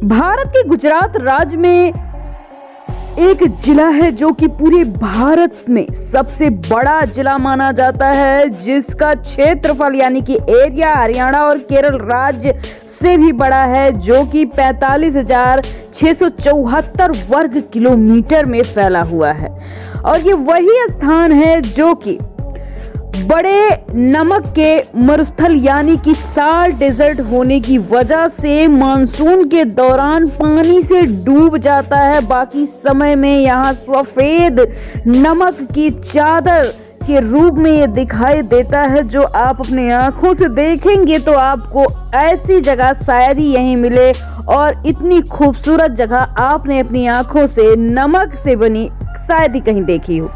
भारत के गुजरात राज्य में एक जिला है जो कि पूरे भारत में सबसे बड़ा जिला माना जाता है, जिसका क्षेत्रफल यानी कि एरिया हरियाणा और केरल राज्य से भी बड़ा है, जो कि 45,674 वर्ग किलोमीटर में फैला हुआ है। और ये वही स्थान है जो कि बड़े नमक के मरुस्थल यानी कि साल्ट डेजर्ट होने की वजह से मानसून के दौरान पानी से डूब जाता है। बाकी समय में यहाँ सफेद नमक की चादर के रूप में ये दिखाई देता है, जो आप अपनी आंखों से देखेंगे तो आपको ऐसी जगह शायद ही यहीं मिले, और इतनी खूबसूरत जगह आपने अपनी आंखों से नमक से बनी शायद ही कहीं देखी हो।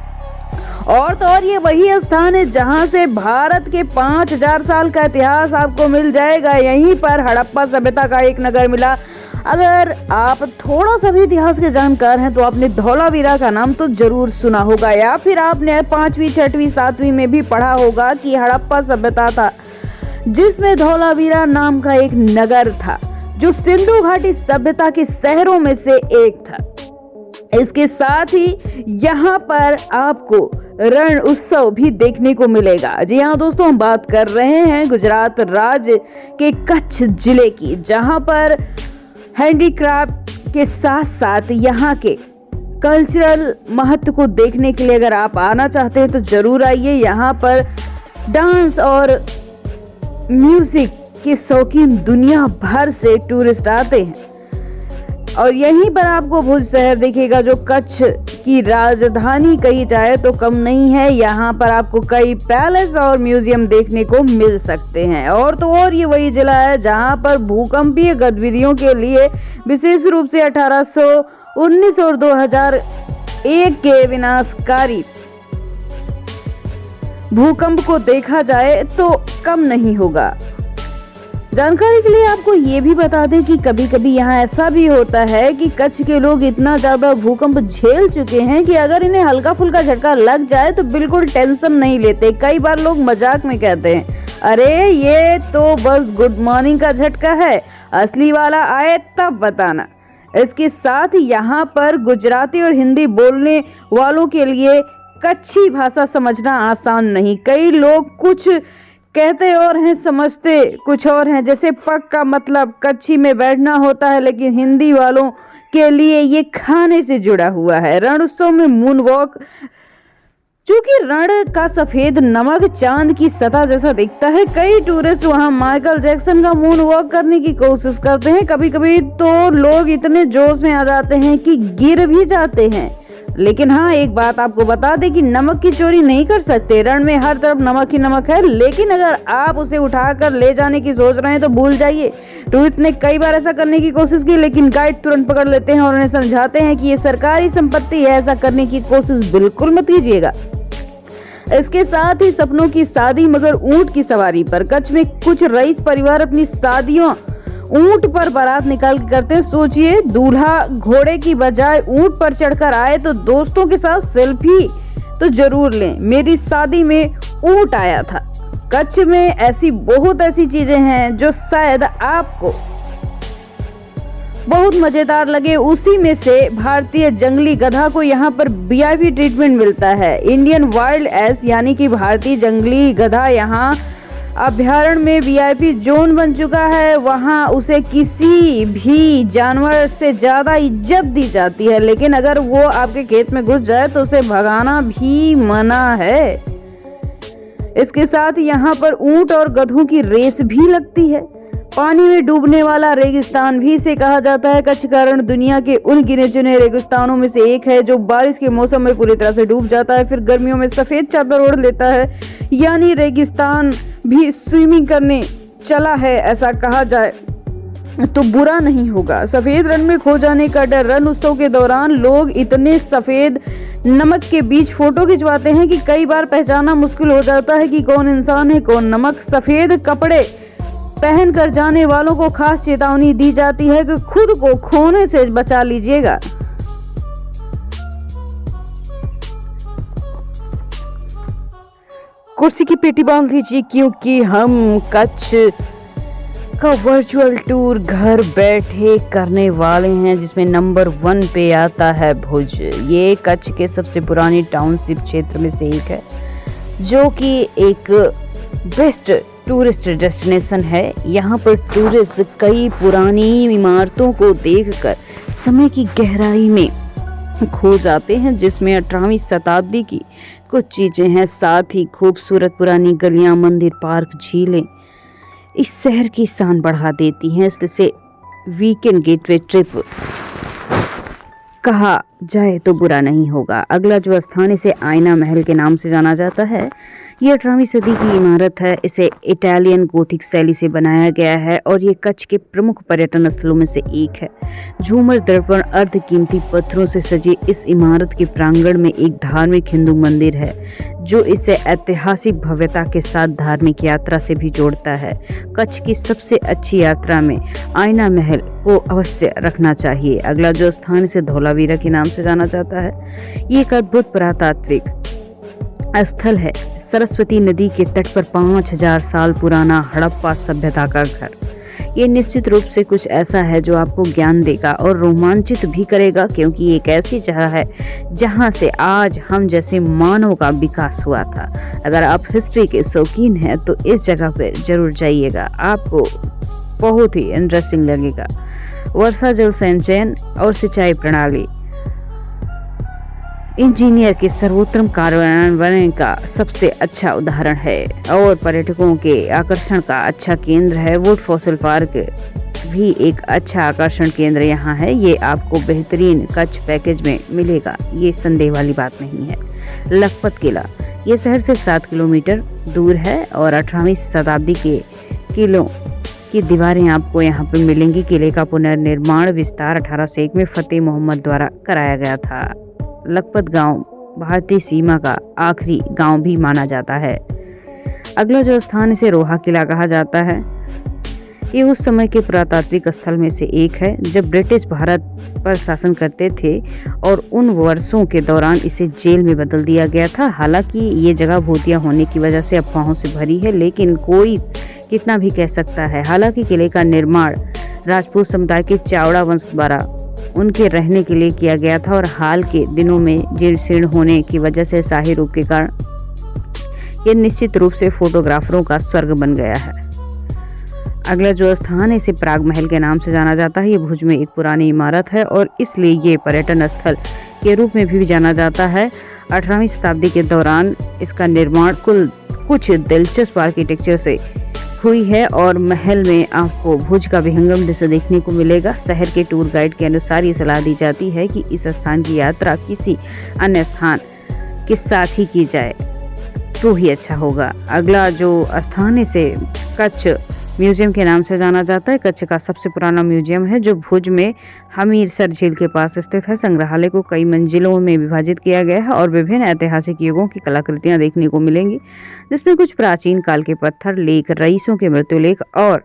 और तो और ये वही स्थान है जहां से भारत के 5000 साल का इतिहास आपको मिल जाएगा। यहीं पर हड़प्पा सभ्यता का एक नगर मिला। अगर आप थोड़ा सा भी इतिहास के जानकार हैं तो आपने धौलावीरा का नाम तो जरूर सुना होगा, या फिर आपने 5वीं 6वीं 7वीं में भी पढ़ा होगा कि हड़प्पा सभ्यता था जिसमें धौलावीरा नाम का एक नगर था, जो सिंधु घाटी सभ्यता के शहरों में से एक था। इसके साथ ही यहाँ पर आपको रण उत्सव भी देखने को मिलेगा। जी हाँ दोस्तों, हम बात कर रहे हैं गुजरात राज्य के कच्छ जिले की, जहाँ पर हैंडीक्राफ्ट के साथ साथ यहाँ के कल्चरल महत्व को देखने के लिए अगर आप आना चाहते हैं तो जरूर आइए। यहाँ पर डांस और म्यूजिक के शौकीन दुनिया भर से टूरिस्ट आते हैं, और यहीं पर आपको भुज शहर दिखेगा जो कच्छ की राजधानी कही जाए तो कम नहीं है। यहाँ पर आपको कई पैलेस और म्यूजियम देखने को मिल सकते हैं। और तो और ये वही जिला है जहाँ पर भूकंपीय गतिविधियों के लिए विशेष रूप से 1819 और 2001 के विनाशकारी भूकंप को देखा जाए तो कम नहीं होगा। जानकारी के लिए आपको ये भी बता दें कि कभी कभी यहाँ ऐसा भी होता है कि कच्छ के लोग इतना ज्यादा भूकंप झेल चुके हैं कि अगर इन्हें हल्का फुल्का झटका लग जाए तो बिल्कुल टेंशन नहीं लेते। कई बार लोग मजाक में कहते हैं, अरे ये तो बस गुड मॉर्निंग का झटका है, असली वाला आए तब बताना। इसके साथ यहाँ पर गुजराती और हिंदी बोलने वालों के लिए कच्छी भाषा समझना आसान नहीं। कई लोग कुछ कहते और हैं, समझते कुछ और हैं। जैसे पग का मतलब कच्छी में बैठना होता है, लेकिन हिंदी वालों के लिए ये खाने से जुड़ा हुआ है। रण उत्सव में मून वॉक, चूंकि रण का सफेद नमक चांद की सतह जैसा दिखता है, कई टूरिस्ट वहां माइकल जैक्सन का मून वॉक करने की कोशिश करते हैं। कभी कभी तो लोग इतने जोश में आ जाते हैं कि गिर भी जाते हैं। लेकिन हाँ, एक बात आपको बता दें कि नमक की चोरी नहीं कर सकते। रण में हर तरफ नमक ही नमक है, लेकिन अगर आप उसे उठाकर ले जाने की सोच रहे हैं तो भूल जाइए। टूरिस्ट ने कई बार ऐसा करने की कोशिश की, लेकिन गाइड तुरंत पकड़ लेते हैं और उन्हें समझाते हैं कि ये सरकारी संपत्ति है, ऐसा करने की कोशिश बिल्कुल मत कीजिएगा। इसके साथ ही सपनों की शादी मगर ऊंट की सवारी पर। कच्छ में कुछ रईस परिवार अपनी शादियों ऊंट पर बारात निकाल करते हैं। सोचिए, दूल्हा घोड़े की बजाय ऊंट पर चढ़कर आए तो दोस्तों के साथ सेल्फी तो जरूर लें। मेरी शादी में ऊंट आया था। कच्छ में ऐसी बहुत ऐसी चीजें हैं जो शायद आपको बहुत मजेदार लगे। उसी में से भारतीय जंगली गधा को यहाँ पर वीआईपी ट्रीटमेंट मिलता है। इंडियन वाइल्ड एस यानी कि भारतीय जंगली गधा यहाँ अभ्यारण्य में वीआईपी जोन बन चुका है। वहां उसे किसी भी जानवर से ज्यादा इज्जत दी जाती है, लेकिन अगर वो आपके खेत में घुस जाए तो उसे भगाना भी मना है। इसके साथ यहाँ पर ऊंट और गधों की रेस भी लगती है। पानी में डूबने वाला रेगिस्तान भी इसे कहा जाता है। कच्छ का रण दुनिया के उन गिने चुने रेगिस्तानों में से एक है जो बारिश के मौसम में पूरी तरह से डूब जाता है, फिर गर्मियों में सफेद चादर ओढ़ लेता है। यानी रेगिस्तान भी स्विमिंग करने चला है, ऐसा कहा जाए तो बुरा नहीं होगा। सफेद रण में खो जाने का डर। रण उत्सव के दौरान लोग इतने सफेद नमक के बीच फोटो खिंचवाते हैं कि कई बार पहचानना मुश्किल हो जाता है कि कौन इंसान है कौन नमक। सफेद कपड़े पहन कर जाने वालों को खास चेतावनी दी जाती है कि खुद को खोने से बचा लीजिएगा। कुर्सी की पेटी बांध लीजिए, क्योंकि हम कच्छ का वर्चुअल टूर घर बैठे करने वाले हैं, जिसमें नंबर 1 पे आता है भुज। ये कच्छ के सबसे पुरानी टाउनशिप क्षेत्र में से एक है, जो कि एक बेस्ट टूरिस्ट डेस्टिनेशन है। यहाँ पर टूरिस्ट कई पुरानी इमारतों को देखकर समय की गहराई में खो जाते हैं, जिसमें 18वीं शताब्दी की कुछ चीजें हैं। साथ ही खूबसूरत पुरानी गलियां, मंदिर, पार्क, झीलें इस शहर की शान बढ़ा देती हैं। इसलिए वीकेंड गेटवे ट्रिप कहा जाए तो बुरा नहीं होगा। अगला जो स्थान, इसे आईना महल के नाम से जाना जाता है। ये 18वीं सदी की इमारत है। इसे इटालियन गोथिक शैली से बनाया गया है और ये कच्छ के प्रमुख पर्यटन स्थलों में से एक है। झूमर, दर्पण, अर्धकीमती पत्थरों से सजी इस इमारत के प्रांगण में एक धार्मिक हिंदू मंदिर है, जो इसे ऐतिहासिक भव्यता के साथ धार्मिक यात्रा से भी जोड़ता है। कच्छ की सबसे अच्छी यात्रा में आईना महल को अवश्य रखना चाहिए। अगला जो स्थान, इसे धौलावीरा के नाम से जाना जाता है। ये एक अद्भुत पुरातात्विक स्थल है। सरस्वती नदी के तट पर 5000 साल पुराना हड़प्पा सभ्यता का घर। ये निश्चित रूप से कुछ ऐसा है जो आपको ज्ञान देगा और रोमांचित भी करेगा, क्योंकि ये एक ऐसी जगह है जहां से आज हम जैसे मानव का विकास हुआ था। अगर आप हिस्ट्री के शौकीन हैं तो इस जगह पर जरूर जाइएगा, आपको बहुत ही इंटरेस्टिंग लगेगा। वर्षा जल संचयन और सिंचाई प्रणाली इंजीनियर के सर्वोत्तम कार्यान्वयन का सबसे अच्छा उदाहरण है और पर्यटकों के आकर्षण का अच्छा केंद्र है। वुड फॉसिल पार्क भी एक अच्छा आकर्षण केंद्र यहाँ है। ये आपको बेहतरीन कच्छ पैकेज में मिलेगा, ये संदेह वाली बात नहीं है। लखपत किला, ये शहर से 7 किलोमीटर दूर है और 18वीं शताब्दी के किलों की दीवारें आपको यहाँ पर मिलेंगी। किले का पुनर्निर्माण विस्तार 1801 में फतेह मोहम्मद द्वारा कराया गया था। लखपत गांव भारतीय सीमा का आखिरी गांव भी माना जाता है। अगला जो स्थान, इसे रोहा किला कहा जाता है। ये उस समय के पुरातात्विक स्थल में से एक है जब ब्रिटिश भारत पर शासन करते थे और उन वर्षों के दौरान इसे जेल में बदल दिया गया था। हालांकि ये जगह भूतिया होने की वजह से अफवाहों से भरी है, लेकिन कोई कितना भी कह सकता है। हालांकि किले का निर्माण राजपूत समुदाय के चावड़ा वंश द्वारा उनके रहने के लिए किया गया था और हाल के दिनों में जीर्ण होने की वजह से शाही रूप के कारण ये निश्चित रूप से फोटोग्राफरों का स्वर्ग बन गया है। अगला जो स्थान है, इसे प्राग महल के नाम से जाना जाता है। ये भुज में एक पुरानी इमारत है और इसलिए ये पर्यटन स्थल के रूप में भी जाना जाता है। 18वीं शताब्दी के दौरान इसका निर्माण कुछ दिलचस्प आर्किटेक्चर से हुई है और महल में आपको भुज का विहंगम दृश्य देखने को मिलेगा। शहर के टूर गाइड के अनुसार ये सलाह दी जाती है कि इस स्थान की यात्रा किसी अन्य स्थान के साथ ही की जाए तो ही अच्छा होगा। अगला जो स्थान है, इसे कच्छ म्यूजियम के नाम से जाना जाता है। कच्छ का सबसे पुराना म्यूजियम है जो भुज में हमीरसर झील के पास स्थित है। संग्रहालय को कई मंजिलों में विभाजित किया गया है और विभिन्न ऐतिहासिक युगों की कलाकृतियां देखने को मिलेंगी, जिसमें कुछ प्राचीन काल के पत्थर लेख, रईसों के मृत्युलेख और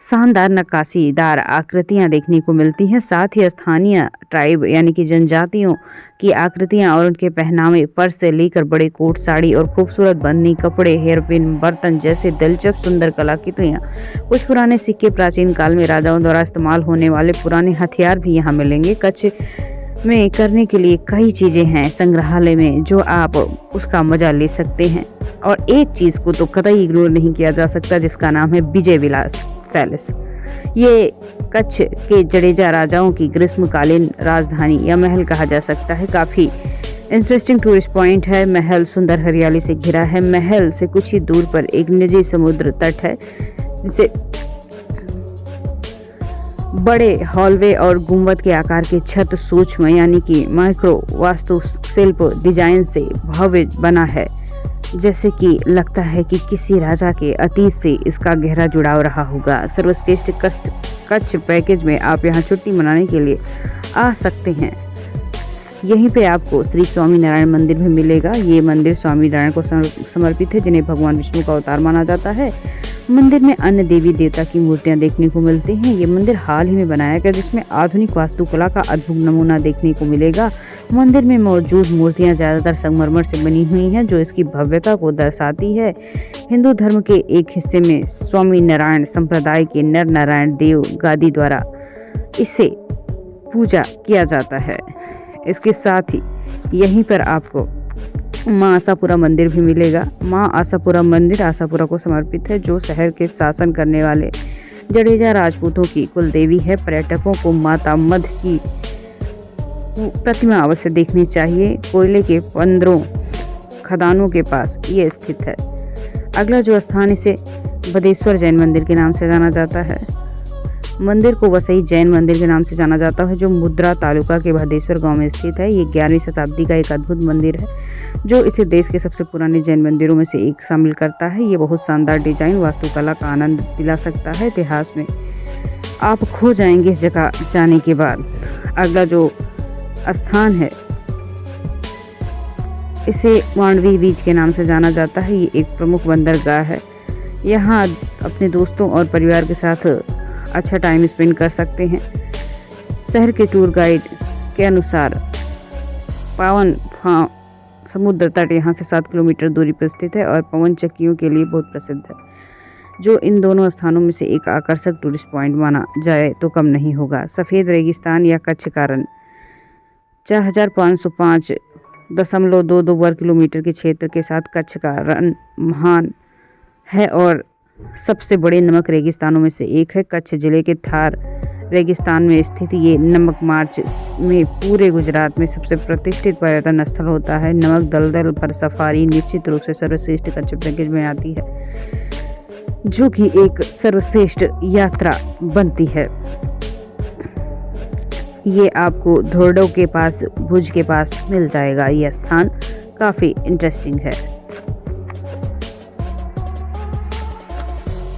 शानदार नक्काशीदार आकृतियां देखने को मिलती हैं। साथ ही स्थानीय ट्राइब यानी कि जनजातियों की आकृतियां और उनके पहनावे, पर्स से लेकर बड़े कोट, साड़ी और खूबसूरत बंदी कपड़े, हेयरपिन, बर्तन जैसे दिलचस्प सुंदर कलाकृतियां, कुछ पुराने सिक्के, प्राचीन काल में राजाओं द्वारा इस्तेमाल होने वाले पुराने हथियार भी यहाँ मिलेंगे। कच्छ में करने के लिए कई चीजें हैं संग्रहालय में जो आप उसका मजा ले सकते हैं और एक चीज को तो कतई इग्नोर नहीं किया जा सकता, जिसका नाम है विजय विलास पैलेस। ये कच्छ के जडेजा राजाओं की ग्रीष्मकालीन राजधानी या महल कहा जा सकता है। काफी इंटरेस्टिंग टूरिस्ट पॉइंट है। महल सुंदर हरियाली से घिरा है। महल से कुछ ही दूर पर एक निजी समुद्र तट है, जिसे बड़े हॉलवे और गुंबद के आकार की छत सूक्ष्म यानी कि माइक्रो वास्तुशिल्प डिजाइन से भव्य बना है, जैसे कि लगता है कि किसी राजा के अतीत से इसका गहरा जुड़ाव रहा होगा। सर्वश्रेष्ठ कच्छ पैकेज में आप यहाँ छुट्टी मनाने के लिए आ सकते हैं। यहीं पे आपको श्री स्वामी नारायण मंदिर भी मिलेगा। ये मंदिर स्वामी नारायण को समर्पित है, जिन्हें भगवान विष्णु का अवतार माना जाता है। मंदिर में अन्य देवी देवता की मूर्तियां देखने को मिलती हैं। ये मंदिर हाल ही में बनाया गया, जिसमें आधुनिक वास्तुकला का अद्भुत नमूना देखने को मिलेगा। मंदिर में मौजूद मूर्तियां ज़्यादातर संगमरमर से बनी हुई हैं, जो इसकी भव्यता को दर्शाती है। हिंदू धर्म के एक हिस्से में स्वामी नारायण संप्रदाय के नर नारायण देव गादी द्वारा इसे पूजा किया जाता है। इसके साथ ही यहीं पर आपको माँ आशापुरा मंदिर भी मिलेगा। माँ आशापुरा मंदिर आशापुरा को समर्पित है, जो शहर के शासन करने वाले जडेजा राजपूतों की कुल देवी है। पर्यटकों को माता मध की प्रतिमा अवश्य देखनी चाहिए। कोयले के 15 खदानों के पास ये स्थित है। अगला जो स्थान, इसे बदेश्वर जैन मंदिर के नाम से जाना जाता है। मंदिर को वसई जैन मंदिर के नाम से जाना जाता है, जो मुद्रा तालुका के बदेश्वर गांव में स्थित है। ये 11वीं शताब्दी का एक अद्भुत मंदिर है, जो इसे देश के सबसे पुराने जैन मंदिरों में से एक शामिल करता है। ये बहुत शानदार डिजाइन वास्तुकला का आनंद दिला सकता है। इतिहास में आप खो जाएंगे इस जगह जाने के बाद। अगला जो स्थान है, इसे मांडवी बीच के नाम से जाना जाता है। ये एक प्रमुख बंदरगाह है। यहाँ अपने दोस्तों और परिवार के साथ अच्छा टाइम स्पेंड कर सकते हैं। शहर के टूर गाइड के अनुसार पावन समुद्र तट यहाँ से 7 किलोमीटर दूरी पर स्थित है और पवन चक्कियों के लिए बहुत प्रसिद्ध है, जो इन दोनों स्थानों में से एक आकर्षक टूरिस्ट पॉइंट माना जाए तो कम नहीं होगा। सफ़ेद रेगिस्तान या कच्छ का रण 4505.22 वर्ग किलोमीटर के क्षेत्र के साथ कच्छ का रण महान है और सबसे बड़े नमक रेगिस्तानों में से एक है। कच्छ जिले के थार रेगिस्तान में स्थित ये नमक मार्च में पूरे गुजरात में सबसे प्रतिष्ठित पर्यटन स्थल होता है। नमक दलदल पर सफारी निश्चित रूप से सर्वश्रेष्ठ कच्छ पैकेज में आती है, जो कि एक सर्वश्रेष्ठ यात्रा बनती है। ये आपको धोर्डो के पास, भुज के पास मिल जाएगा। यह स्थान काफ़ी इंटरेस्टिंग है।